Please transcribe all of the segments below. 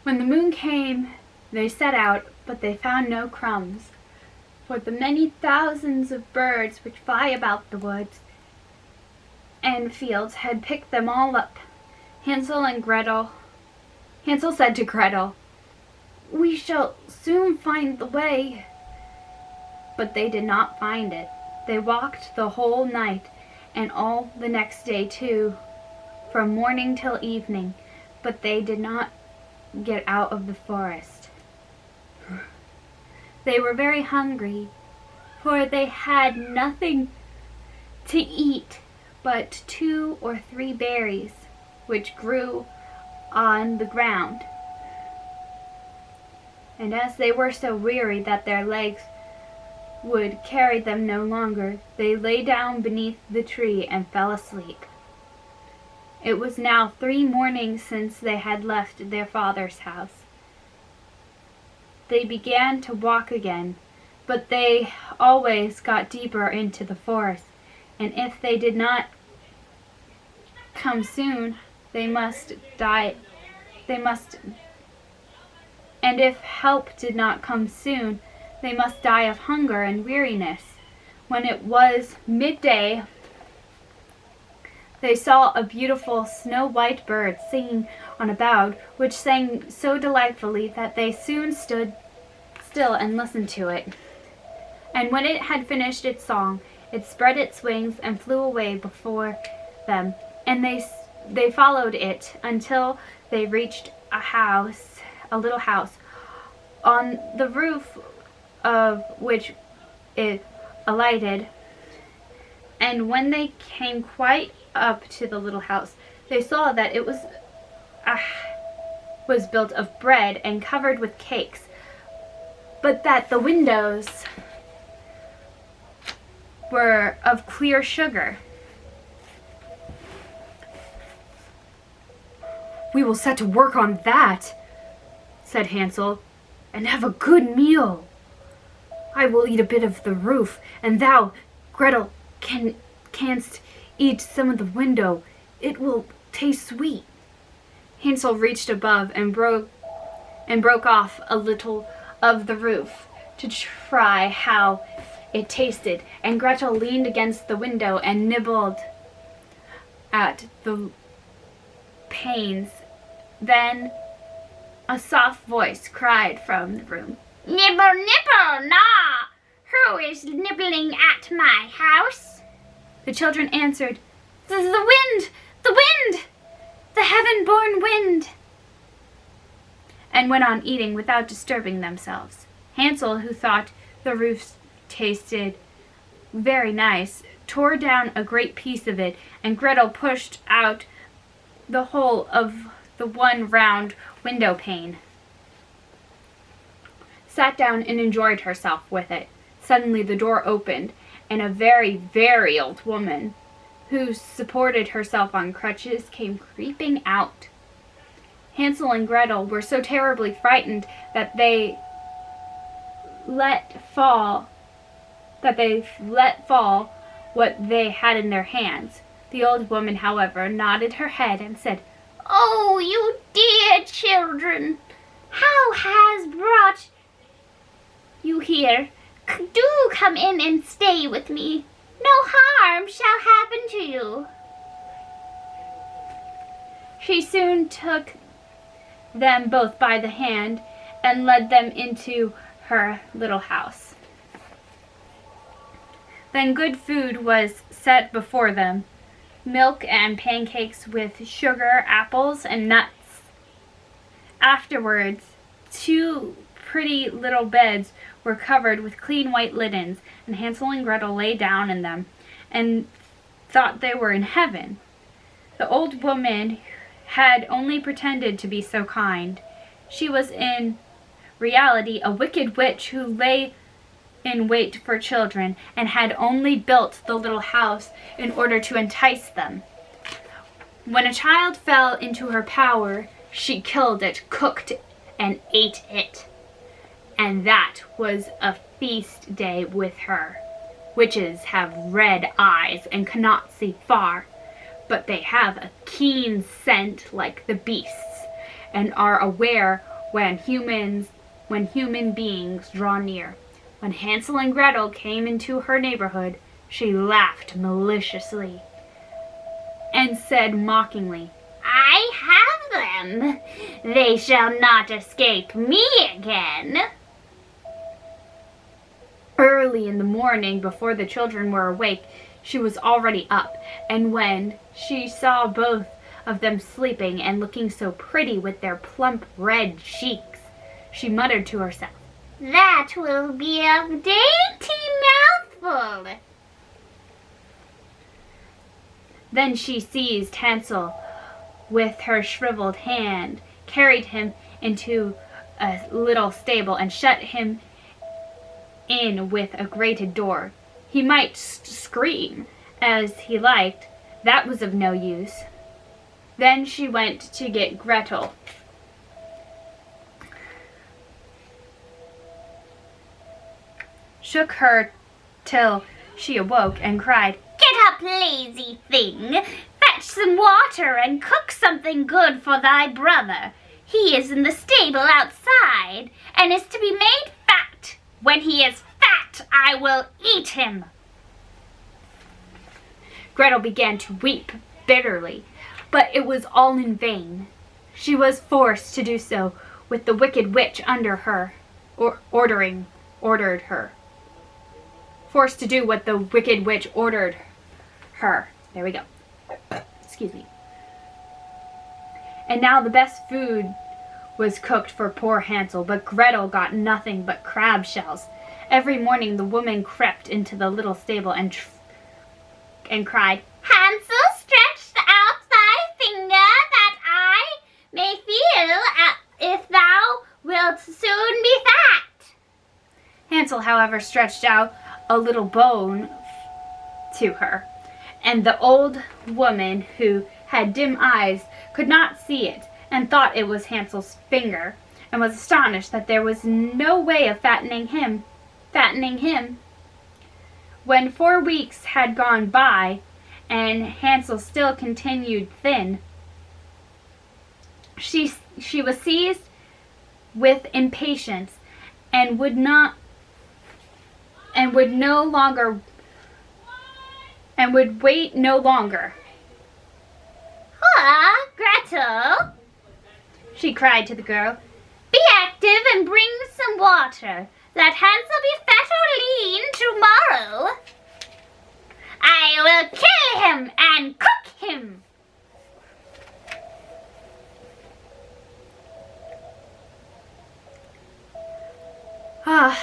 When the moon came, they set out, but they found no crumbs, for the many thousands of birds which fly about the woods and fields had picked them all up. Hansel said to Gretel, "We shall soon find the way." But they did not find it. They walked the whole night, and all the next day too, from morning till evening, but they did not get out of the forest. They were very hungry, for they had nothing to eat but 2 or 3 berries which grew on the ground. And as they were so weary that their legs would carry them no longer, they lay down beneath the tree and fell asleep. It was now 3 mornings since they had left their father's house. They began to walk again, but they always got deeper into the forest, and if they did not come soon, they must die. And if help did not come soon, they must die of hunger and weariness. When it was midday, they saw a beautiful snow-white bird singing on a bough, which sang so delightfully that they soon stood still and listened to it. And when it had finished its song, it spread its wings and flew away before them, and they followed it until they reached a little house, on the roof of which it alighted. And when they came quite up to the little house, they saw that it was built of bread and covered with cakes, but that the windows were of clear sugar. "We will set to work on that," said Hansel, "and have a good meal. I will eat a bit of the roof, and thou, Gretel, canst eat some of the window. It will taste sweet." Hansel reached above and broke off a little of the roof to try how it tasted, and Gretel leaned against the window and nibbled at the panes. Then a soft voice cried from the room, "Nibble, nibble, gnaw! Who is nibbling at my house?" The children answered, The wind! The wind! The heaven-born wind!" and went on eating without disturbing themselves. Hansel, who thought the roof tasted very nice, tore down a great piece of it, and Gretel pushed out the whole of the one round window pane, sat down and enjoyed herself with it. Suddenly the door opened, and a very, very old woman, who supported herself on crutches, came creeping out. Hansel and Gretel were so terribly frightened that they let fall what they had in their hands. The old woman, however, nodded her head and said, "Oh, you dear children, how has brought you here? Do come in and stay with me. No harm shall happen to you." She soon took them both by the hand and led them into her little house. Then good food was set before them, milk and pancakes with sugar, apples, and nuts. Afterwards, 2 pretty little beds were covered with clean white linens, and Hansel and Gretel lay down in them and thought they were in heaven. The old woman had only pretended to be so kind. She was in reality a wicked witch who lay in wait for children and had only built the little house in order to entice them. When a child fell into her power, she killed it, cooked it, and ate it. And that was a feast day with her. Witches have red eyes and cannot see far, but they have a keen scent like the beasts and are aware when human beings draw near. When Hansel and Gretel came into her neighborhood, she laughed maliciously and said mockingly, I have them. They shall not escape me again. Early in the morning, before the children were awake, she was already up, and when she saw both of them sleeping and looking so pretty with their plump red cheeks, she muttered to herself, That will be a dainty mouthful. Then she seized Hansel with her shriveled hand, carried him into a little stable, and shut him in with a grated door. He might scream as he liked. That was of no use. Then she went to get Gretel. Shook her till she awoke and cried, Get up, lazy thing. Fetch some water and cook something good for thy brother. He is in the stable outside and is to be made fat. When he is fat, I will eat him. Gretel began to weep bitterly, but it was all in vain. She was forced to do so with the wicked witch under her, ordered her. Forced to do what the wicked witch ordered her. There we go. Excuse me. And now the best food was cooked for poor Hansel, but Gretel got nothing but crab shells. Every morning the woman crept into the little stable and cried, Hansel, stretch out thy finger that I may feel if thou wilt soon be fat. Hansel, however, stretched out a little bone to her, and the old woman, who had dim eyes, could not see it, and thought it was Hansel's finger, and was astonished that there was no way of fattening him. When 4 weeks had gone by, and Hansel still continued thin, she was seized with impatience and would wait no longer. Ah, Gretel, She cried to the girl, be active and bring some water. Let Hansel be fat or lean tomorrow. I will kill him and cook him. Ah,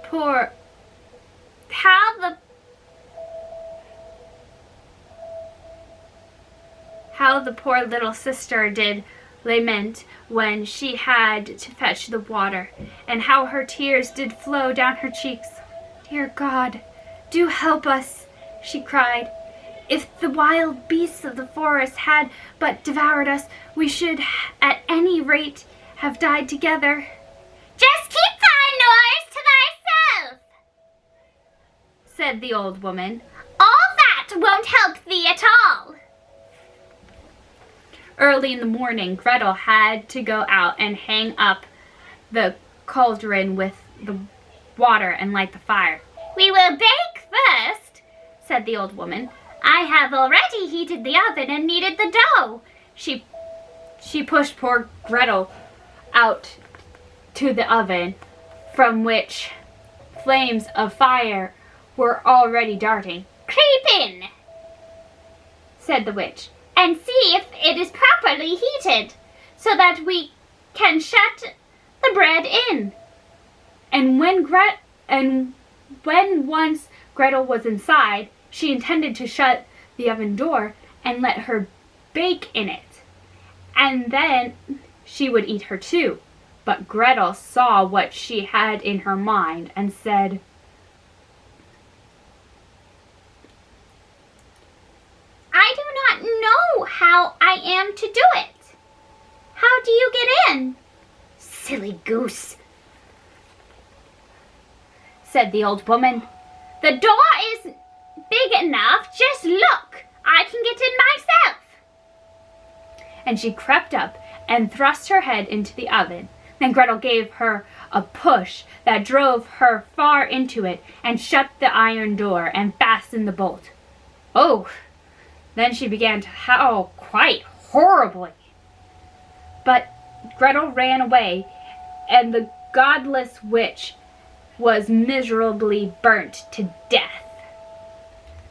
poor, how the poor little sister did lament when she had to fetch the water, and how her tears did flow down her cheeks. Dear God, do help us, she cried. If the wild beasts of the forest had but devoured us, we should at any rate have died together. Just keep thy noise to thyself, said the old woman. all that won't help thee at all. Early in the morning, Gretel had to go out and hang up the cauldron with the water and light the fire. We will bake first, said the old woman. I have already heated the oven and kneaded the dough. She pushed poor Gretel out to the oven, from which flames of fire were already darting. Creep in, Said the witch. and see if it is properly heated, so that we can shut the bread in. And when once Gretel was inside, she intended to shut the oven door and let her bake in it, and then she would eat her too. But Gretel saw what she had in her mind and said, I do not know how I am to do it. How do you get in? Silly goose, said the old woman. "The door is big enough. Just look. I can get in myself." And she crept up and thrust her head into the oven. Then Gretel gave her a push that drove her far into it and shut the iron door and fastened the bolt. Oh! Then she began to howl quite horribly. But Gretel ran away, and the godless witch was miserably burnt to death.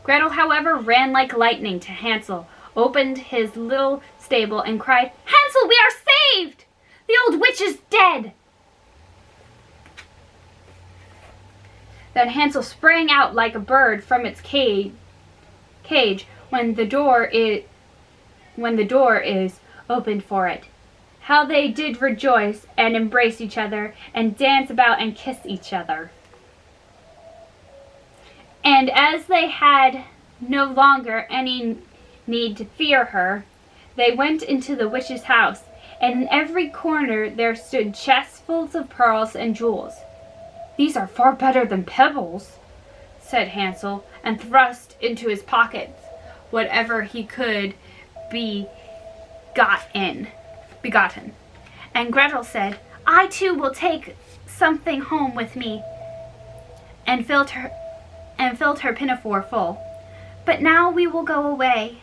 Gretel, however, ran like lightning to Hansel, opened his little stable, and cried, "Hansel, we are saved! The old witch is dead!" Then Hansel sprang out like a bird from its cage when the door is opened for it. How they did rejoice and embrace each other and dance about and kiss each other. And as they had no longer any need to fear her, they went into the witch's house, and in every corner there stood chests full of pearls and jewels. "These are far better than pebbles," said Hansel, and thrust into his pockets whatever he could be begotten. And Gretel said, "I too will take something home with me," and filled her pinafore full. But now we will go away,"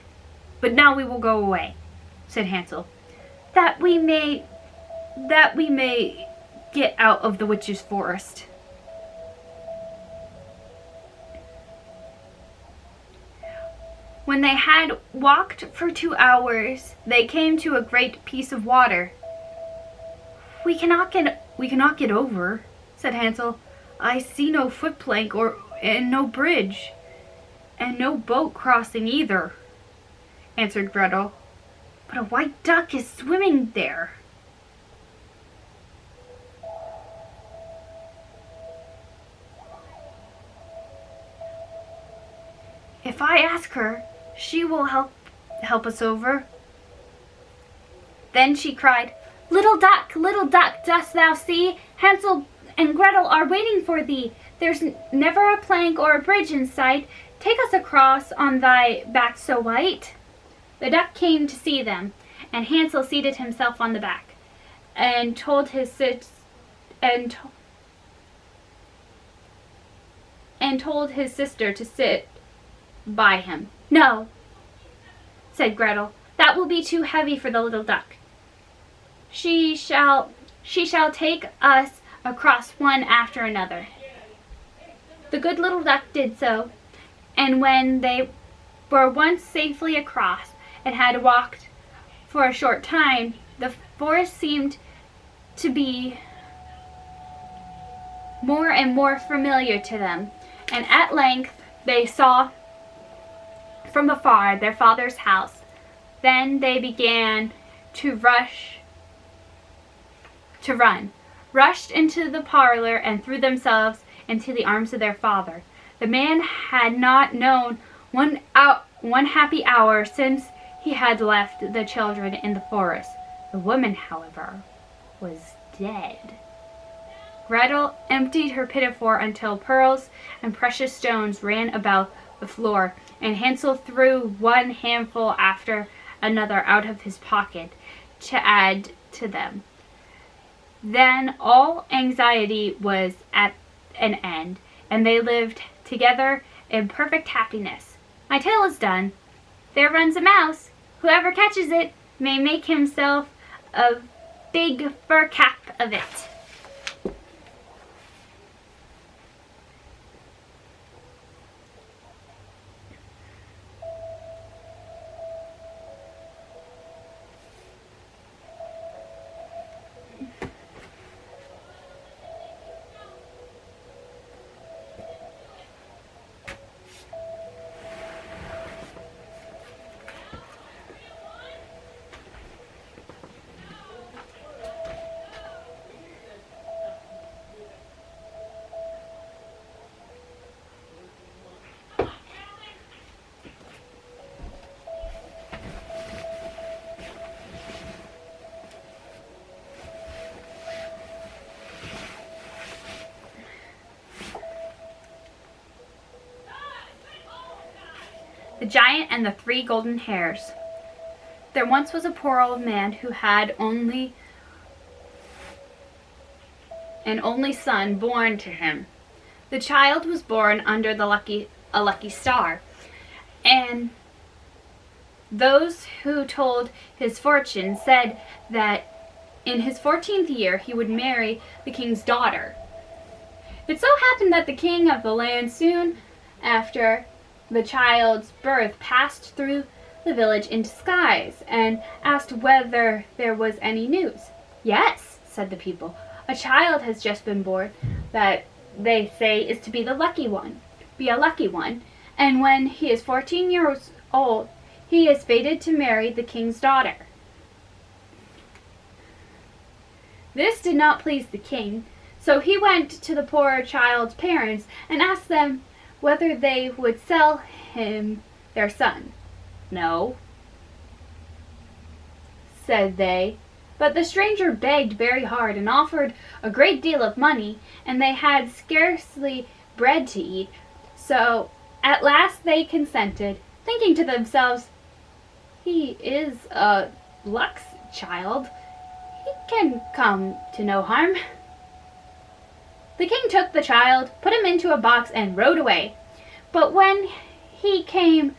said Hansel, that we may get out of the witch's forest." When they had walked for 2 hours, they came to a great piece of water. We cannot get over," said Hansel. "I see no footplank and no bridge, and no boat crossing either," answered Gretel. "But a white duck is swimming there." "If I ask her, she will help us over." Then she cried, little duck, dost thou see? Hansel and Gretel are waiting for thee. There's never a plank or a bridge in sight. Take us across on thy back so white." The duck came to see them, and Hansel seated himself on the back, and told his sister to sit by him. "No," said Gretel, "that will be too heavy for the little duck. She shall take us across one after another." The good little duck did so, and when they were once safely across and had walked for a short time, the forest seemed to be more and more familiar to them, and at length they saw from afar their father's house. Then they began to run, rushed into the parlor and threw themselves into the arms of their father. The man had not known one happy hour since he had left the children in the forest. The woman, however, was dead. Gretel emptied her pinafore until pearls and precious stones ran about the floor, and Hansel threw one handful after another out of his pocket to add to them. Then all anxiety was at an end, and they lived together in perfect happiness. My tale is done. There runs a mouse. Whoever catches it may make himself a big fur cap of it. The Giant and the Three Golden Hairs. There once was a poor old man who had an only son born to him. The child was born under a lucky star, and those who told his fortune said that in his 14th year he would marry the king's daughter. It so happened that the king of the land soon after the child's birth passed through the village in disguise and asked whether there was any news. "Yes," said the people, "a child has just been born that they say is to be a lucky one, and when he is 14 years old, he is fated to marry the king's daughter." This did not please the king, so he went to the poor child's parents and asked them whether they would sell him their son. "No," said they, but the stranger begged very hard and offered a great deal of money, and they had scarcely bread to eat, so at last they consented, thinking to themselves, "He is a luck's child. He can come to no harm." The king took the child, put him into a box, and rode away. But when he came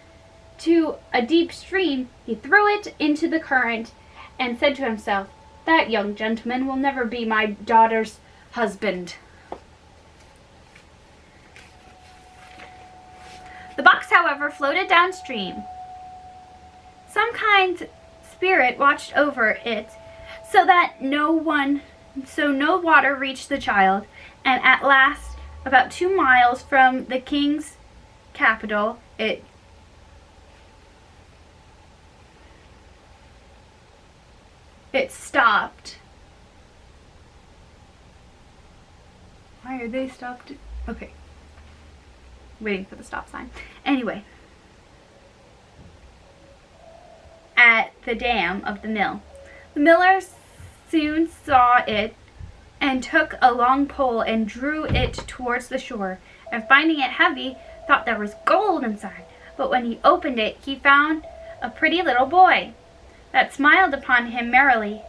to a deep stream, he threw it into the current and said to himself, "That young gentleman will never be my daughter's husband." The box, however, floated downstream. Some kind spirit watched over it so that no water reached the child, and at last, about 2 miles from the king's capital, it stopped. Why are they stopped? Okay. Waiting for the stop sign. Anyway. At the dam of the mill. The miller soon saw it and took a long pole and drew it towards the shore, and finding it heavy, thought there was gold inside. But when he opened it, he found a pretty little boy that smiled upon him merrily.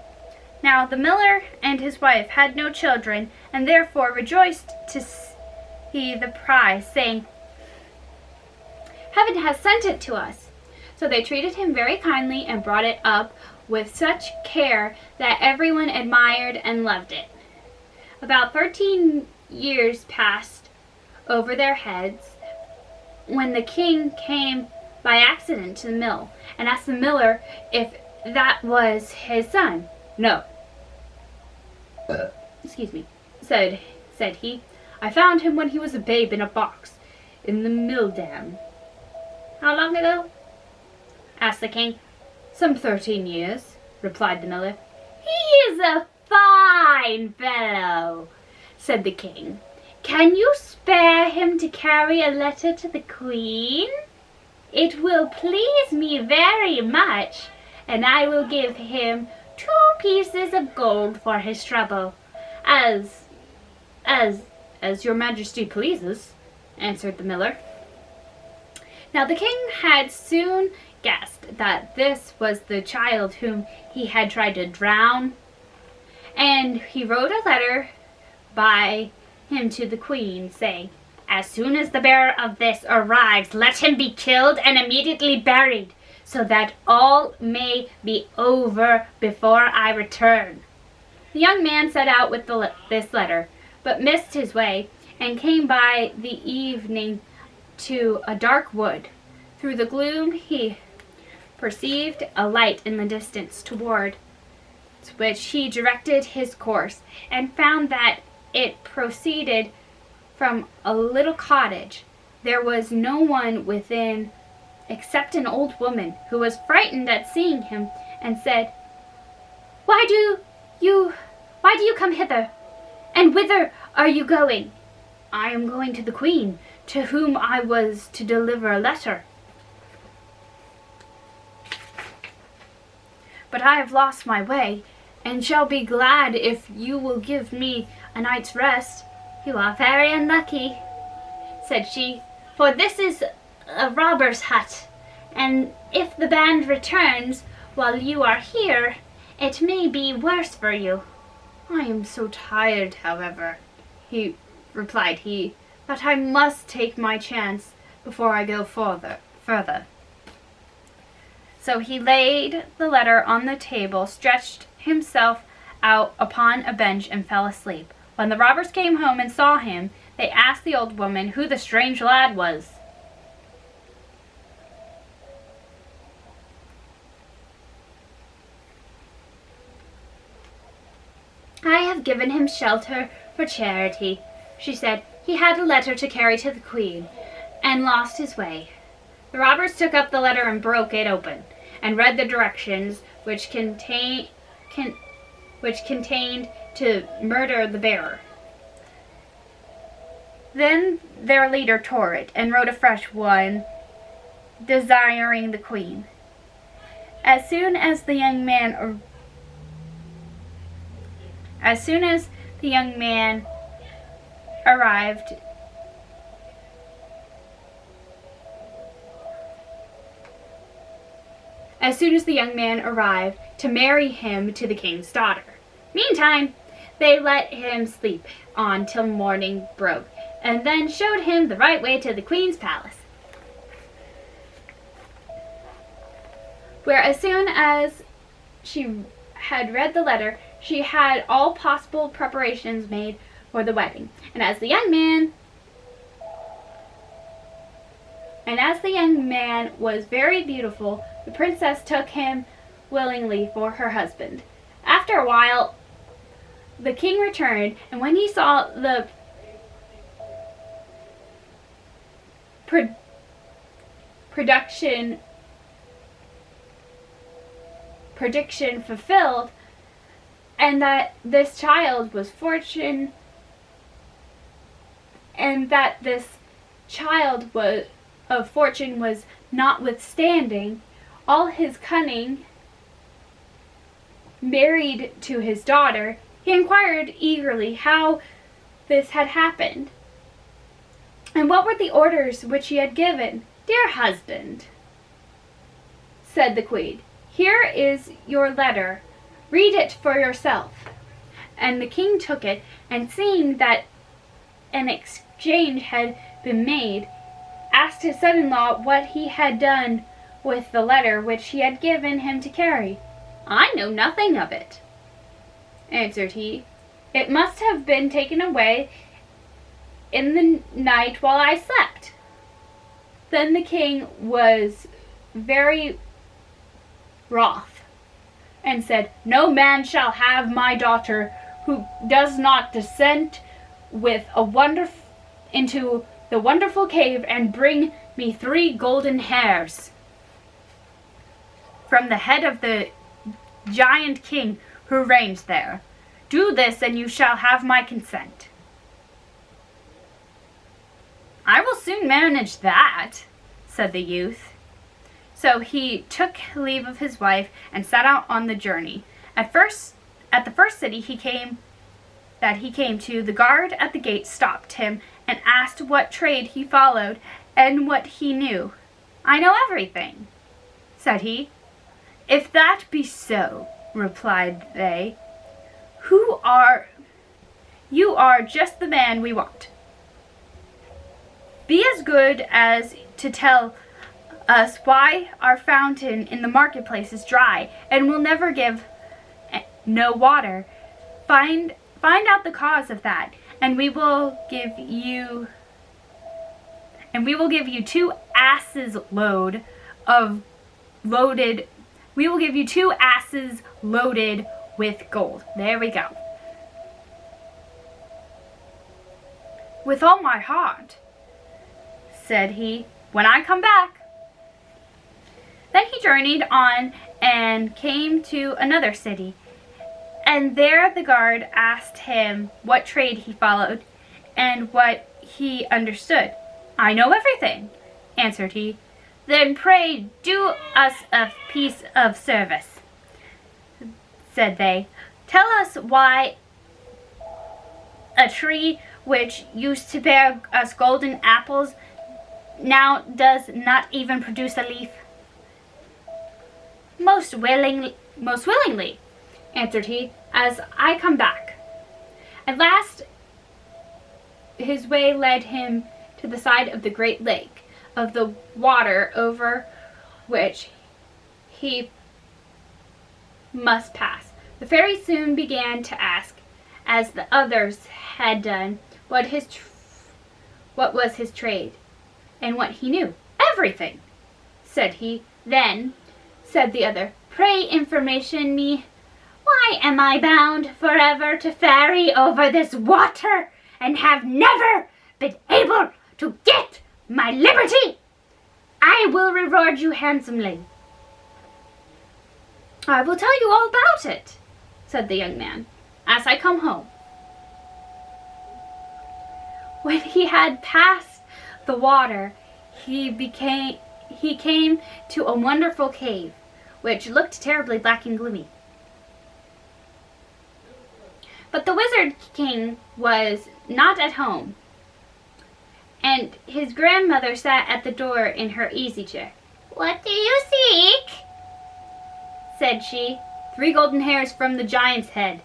Now the miller and his wife had no children, and therefore rejoiced to see the prize, saying, "Heaven has sent it to us." So they treated him very kindly and brought it up with such care that everyone admired and loved it. About 13 years passed over their heads when the king came by accident to the mill and asked the miller if that was his son. "No," said he. "I found him when he was a babe in a box in the mill dam." "How long ago?" asked the king. "Some 13 years," replied the miller. "He is a fine fellow," said the king. "Can you spare him to carry a letter to the queen? It will please me very much, and I will give him 2 pieces of gold for his trouble." As your majesty pleases," answered the miller. Now the king had soon guessed that this was the child whom he had tried to drown, and he wrote a letter by him to the queen, saying, "As soon as the bearer of this arrives, let him be killed and immediately buried, so that all may be over before I return." The young man set out with this letter, but missed his way, and came by the evening to a dark wood. Through the gloom he perceived a light in the distance, toward which he directed his course, and found that it proceeded from a little cottage. There was no one within except an old woman, who was frightened at seeing him, and said, Why do you come hither? And whither are you going?" "I am going to the queen, to whom I was to deliver a letter." "But I have lost my way, and shall be glad if you will give me a night's rest." "You are very unlucky," said she, "for this is a robber's hut, And if the band returns while you are here, it may be worse for you. I am so tired, however, replied he, that I must take my chance before I go further. So he laid the letter on the table, stretched himself out upon a bench, and fell asleep. When the robbers came home and saw him, they asked the old woman who the strange lad was. I have given him shelter for charity, she said. He had a letter to carry to the queen, and lost his way. The robbers took up the letter and broke it open, and read the directions which contained to murder the bearer. Then their leader tore it and wrote a fresh one, desiring the queen. As soon as the young man arrived, to marry him to the king's daughter. Meantime, they let him sleep on till morning broke, and then showed him the right way to the queen's palace, where as soon as she had read the letter, she had all possible preparations made for the wedding. And as the young man was very beautiful, the princess took him willingly for her husband. After a while, the king returned, and when he saw the prediction fulfilled, and that this child was of fortune was notwithstanding all his cunning married to his daughter, he inquired eagerly how this had happened, and what were the orders which he had given. "Dear husband," said the queen, "here is your letter. Read it for yourself." And the king took it, and seeing that an exchange had been made, asked his son-in-law what he had done with the letter which he had given him to carry. "I know nothing of it," answered he. "It must have been taken away in the night while I slept." Then the king was very wroth, and said, "No man shall have my daughter who does not descend with into the wonderful cave and bring me 3 golden hairs from the head of the giant king who reigns there. Do this, and you shall have my consent." "I will soon manage that," said the youth. So he took leave of his wife and set out on the journey. At the first city he came to, the guard at the gate stopped him and asked what trade he followed and what he knew. "I know everything," said he. "If that be so," replied they, "you are just the man we want. Be as good as to tell us why our fountain in the marketplace is dry and will never give no water. Find out the cause of that, and we will give you 2 asses loaded with gold." There we go. "With all my heart," said he, "when I come back." Then he journeyed on and came to another city, and there the guard asked him what trade he followed and what he understood. "I know everything," answered he. "Then pray do us a piece of service," said they. "Tell us why a tree which used to bear us golden apples now does not even produce a leaf." Most willingly, answered he, as I come back. At last his way led him to the side of the great lake, of the water over which he must pass. The fairy soon began to ask, as the others had done, what was his trade, and what he knew. Everything, said he. Then, said the other, pray information me. Why am I bound forever to ferry over this water, and have never been able to get my liberty? I will reward you handsomely. I will tell you all about it, said the young man, as I come home. When he had passed the water, he came to a wonderful cave, which looked terribly black and gloomy. But the wizard king was not at home, and his grandmother sat at the door in her easy chair. What do you seek? Said she. 3 golden hairs from the giant's head,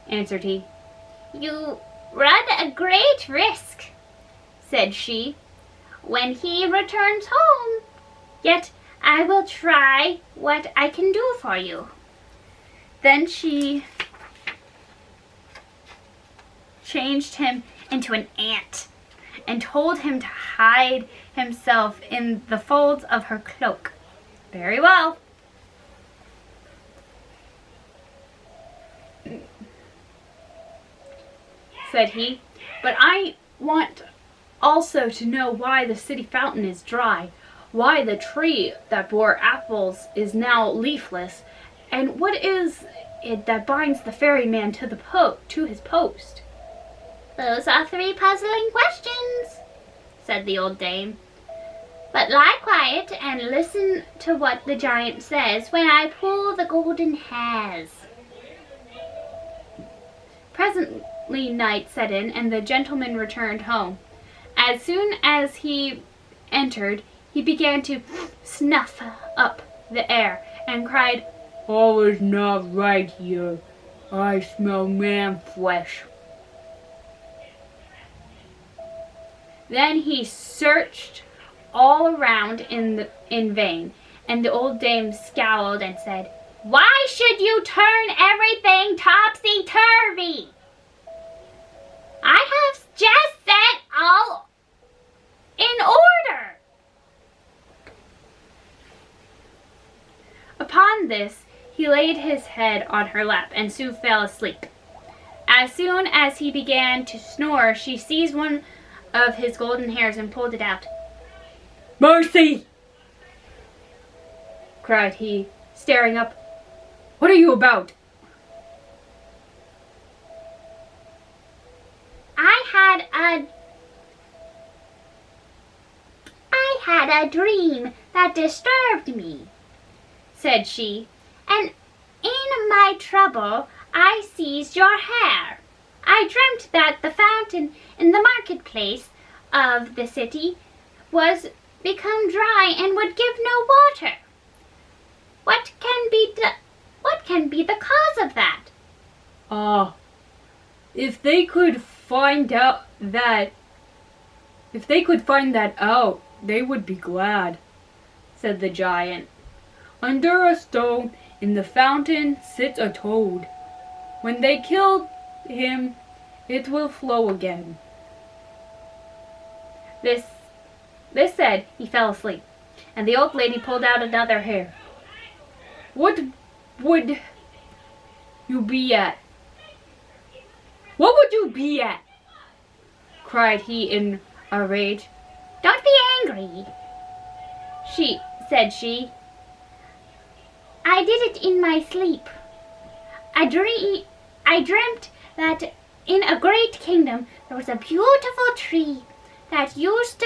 answered he. You run a great risk, said she, when he returns home. Yet I will try what I can do for you. Then she changed him into an ant and told him to hide himself in the folds of her cloak. Very well, said he, but I want also to know why the city fountain is dry, why the tree that bore apples is now leafless, and what is it that binds the ferryman to his post. Those are 3 puzzling questions, said the old dame. But lie quiet and listen to what the giant says when I pull the golden hairs. Presently night set in, and the gentleman returned home. As soon as he entered, he began to snuff up the air, and cried, "All is not right here. I smell man flesh." Then he searched all around in vain, and the old dame scowled and said, "Why should you turn everything topsy-turvy? I have just set all in order." Upon this, he laid his head on her lap and soon fell asleep. As soon as he began to snore, she seized one of his golden hairs and pulled it out. "Mercy!" cried he, staring up. "What are you about?" I had a dream that disturbed me, said she, and in my trouble I seized your hair. I dreamt that the fountain in the marketplace of the city was become dry and would give no water. What can be the cause of that? If they could find that out, they would be glad, said the giant. "Under a stone in the fountain sits a toad. When they kill him, it will flow again." This said, he fell asleep, and the old lady pulled out another hair. "What would you be at? What would you be at?" cried he in a rage. Don't be angry, said she. I did it in my sleep. I dreamt that in a great kingdom there was a beautiful tree that used to